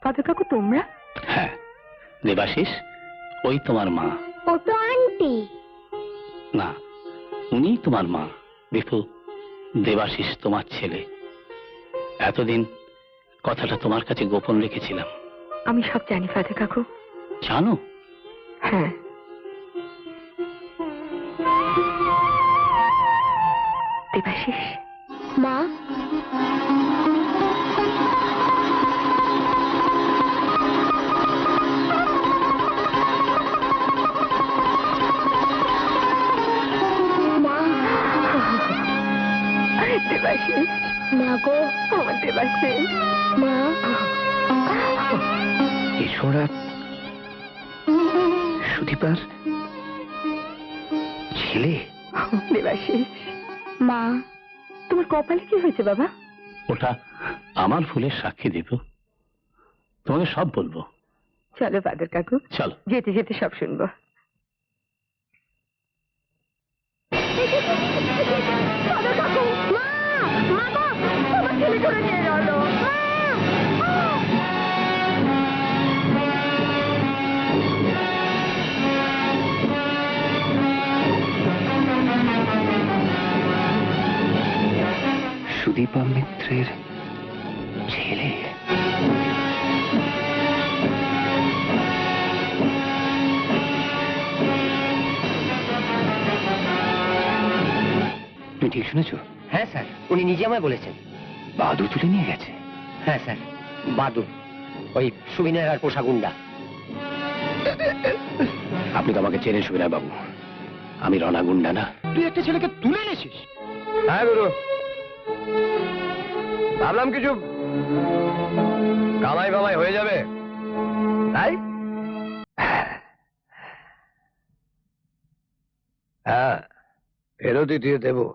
Father কাকু তোমরা? হ্যাঁ, দেবাশিস ওই তোমার মা। ও তো আন্টি। না, উনি তোমার মা। বিপু, দেবাশিস তোমার ছেলে। এতদিন কথাটা তোমার কাছে গোপন রেখেছিলাম। আমি সব জানি ফাদার কাকু। জানো? হ্যাঁ। দেবাশিস। মা, দেবাশিস। মা গো, আমার দেবাশিস। মা। ঈশ্বরা সুদীপার ছেলে। দেবাশিস। মা, তোমার কপালে কি হয়েছে বাবা? ওটা আমার ফুলের সাক্ষী দিব। তোমাকে সব বলবো। চলো ফাদার কাকু, চলো। যেতে যেতে সব শুনবো। ফাদার কাকু, মা, মা গো, আমার ছেলে করে নিয়ে গেল। সুদীপা মিত্রের ছেলে। তুমি ঠিক শুনেছো? হ্যাঁ স্যার, উনি নিজে আমায় বলেছেন। বাদু তুলে নিয়ে গেছে? হ্যাঁ স্যার, বাদু, ওই সুবিনয় আর পোষা গুন্ডা। আপনি তো আমাকে চেনেন সুবিনয় বাবু, আমি রণা গুন্ডা না। তুই একটা ছেলেকে তুলে এনেছিস? হ্যাঁ গুরু, ভাবলাম কিছু কামাই বামাই হয়ে যাবে তাই। হ্যাঁ, ফেরতই দিয়ে দেবো।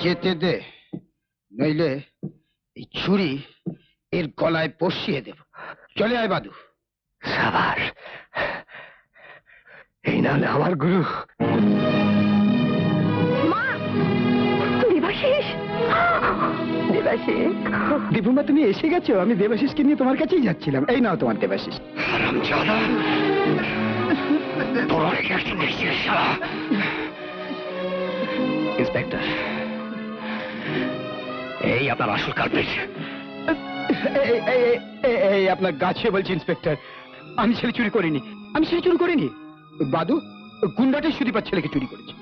যেতে দে, নইলে এই ছুরি এর গলায় পশিয়ে দেব। চলে আয় বাদু। সাবাস, এই না হলে আমার গুরু। মা। দেবাশিস, দেবাশিস। দীপুমা, তুমি এসে গেছো? আমি দেবাশিসকে নিয়ে তোমার কাছেই যাচ্ছিলাম। এই নাও তোমার দেবাশিস। ইন্সপেক্টর, এই আপনার আসল কালপ্রিট। এই আপনার গাছে বলছি ইন্সপেক্টর, আমি ছেলে চুরি করিনি, আমি ছেলে চুরি করিনি। বাদু গুন্ডাটাই সুদীপার ছেলেকে চুরি করেছে।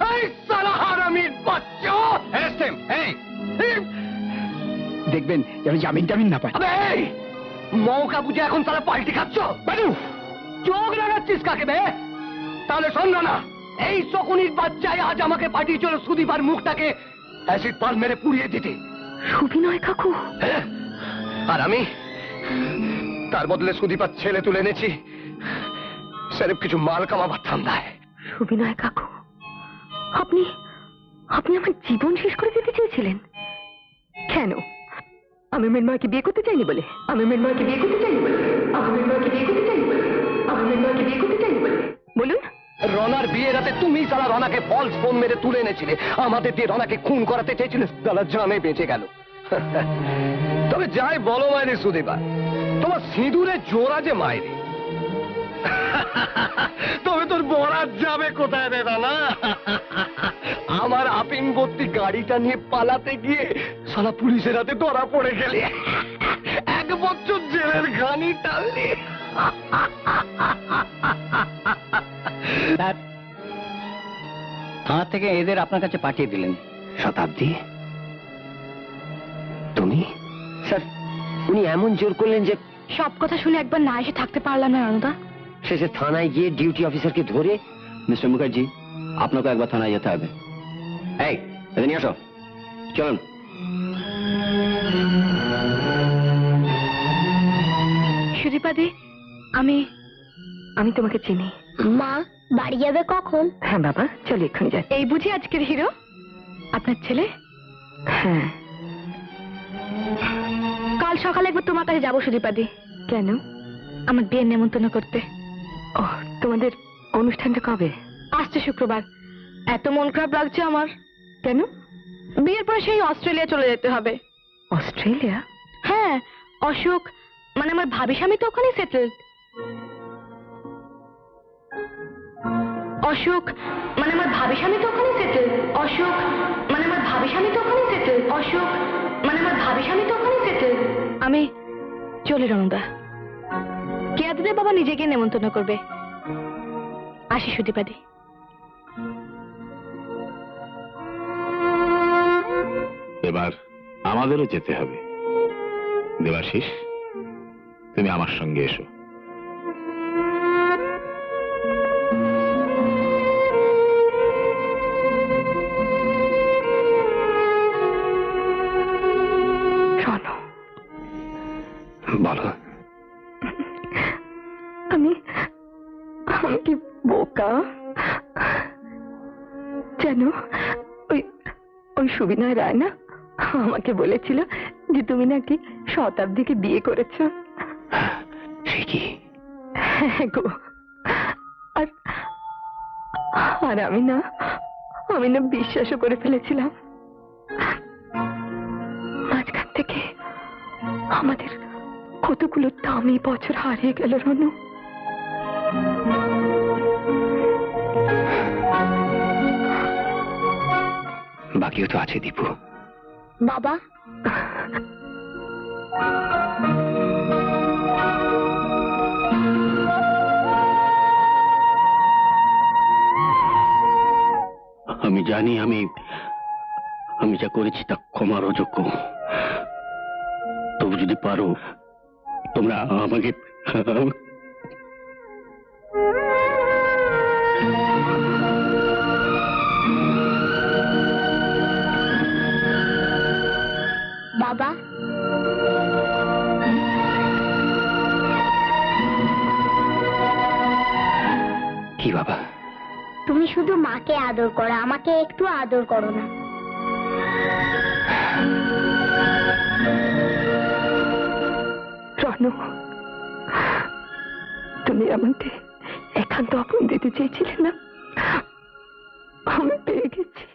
দেখবেন যেন জামিন টামিন না পায়। মৌকা বুঝে এখন তারা পাল্টি খাচ্ছ? বাদু, চোখ লাগাচ্ছিস কাকে বে? তাহলে শোন না, এই শকুনির বাচ্চায় আজ আমাকে পাঠিয়েছিল সুদীপার মুখটাকে অ্যাসিড পাল মেরে পুড়িয়ে দিতে। সুবিনয় কাকু। আর আমি তার বদলে সুদীপার ছেলে তুলে এনেছি, স্যারেফ কিছু মাল কামাবার ধান্দায়। সুবিনয় কাকু, আপনি আপনি আমার জীবন শেষ করে দিতে চেয়েছিলেন কেন? আমি মৃন্ময়কে বিয়ে করতে চাইনি বলে? আমি মৃন্ময়কে বিয়ে করতে চাইনি বলে? আমি মৃন্ময়কে বিয়ে করতে চাইনি বলে? আমি মৃন্ময়কে বিয়ে করতে চাইনি বলে? বলুন। রনার বিয়ে রাতে তুমি সারা রনাকে ফলস ফোন মেরে তুলে এনেছিলে, আমাদের দিয়ে রনাকে খুন করাতে চেয়েছিলে, সারা জানে বেঁচে গেল। তবে যাই বলো মায়ের সুদীপা, তোমার সিঁদুরে জোড়া যে মায়েরে, তবে তোর বরাত যাবে কোথায় রে রানা? আমার আপিন ভর্তি গাড়িটা নিয়ে পালাতে গিয়ে সালা পুলিশের হাতে ধরা পড়ে গেলে 1 বছর জেলের ঘানি টানলে। থানা থেকে এদের আপনার কাছে পাঠিয়ে দিলেন। শতাব্দী, তুমি? স্যার, উনি এমন জোর করলেন যে সব কথা শুনে একবার না এসে থাকতে পারলাম না রণদা। শেষে থানায় গিয়ে ডিউটি অফিসারকে ধরে। মিস্টার মুখার্জি, আপনাকে একবার থানায় যেতে হবে। এই, এদের নিয়ে আসো, চলুন। সুদীপাদি, আমি তোমাকে চিনি। মা বাড়ি যাবে কখন? হ্যাঁ বাবা, চলো এক্ষুনি যাই। এই বুঝি আজকের হিরো আপনার ছেলে? হ্যাঁ, কাল সকালে একবার তোমার কাছে যাবো সুদীপাদি। কেন? আমার বিয়ের নেমন্তন্ন করতে। ও, তোমাদের অনুষ্ঠানটা কবে? আসছে শুক্রবার। এত মন খারাপ লাগছে আমার। কেন? বিয়ের পরে সেই অস্ট্রেলিয়া চলে যেতে হবে। অস্ট্রেলিয়া? হ্যাঁ, অশোক মানে আমার ভাবি স্বামী তো ওখানে সেটেলড। অশোক মানে আমার ভাবি স্বামী তো ওখানে সেটেলড। অশোক মানে আমার ভাবি স্বামী তো ওখানে সেটেলড। অশোক মানে আমার ভাবি স্বামী তো ওখানে সেটেলড। আমি চলি রণদা। কেয়াদের বাবা নিজে গিয়ে নেমন্তন্ন করবে। আসি সুদীপাদি। এবার আমাদেরও যেতে হবে। দেবাশিস, তুমি আমার সঙ্গে এসো। শোনো, বলো। আমি কি বোকা জানো? ওই সুবিনয় রায় না আমাকে বলেছিল যে তুমি নাকি শতাব্দীকে বিয়ে করেছো। সে কি? হ্যাঁ গো। আর আমি না বিশ্বাসও করে ফেলেছিলাম। মাঝখান থেকে আমাদের কতগুলো দামি বছর হারিয়ে গেল রনু। বাকিও তো আছে দীপু। বাবা, আমি জানি আমি যা করেছি তা ক্ষমার অযোগ্য। তবু যদি পারো তোমরা আমাকে বাবা, কি বাবা? তুমি শুধু মাকে আদর করো, আমাকে একটু আদর করো না। রনু, তুমি আমাকে একান্ত আপন দিতে চেয়েছিলে না, আমি পেয়ে গেছি।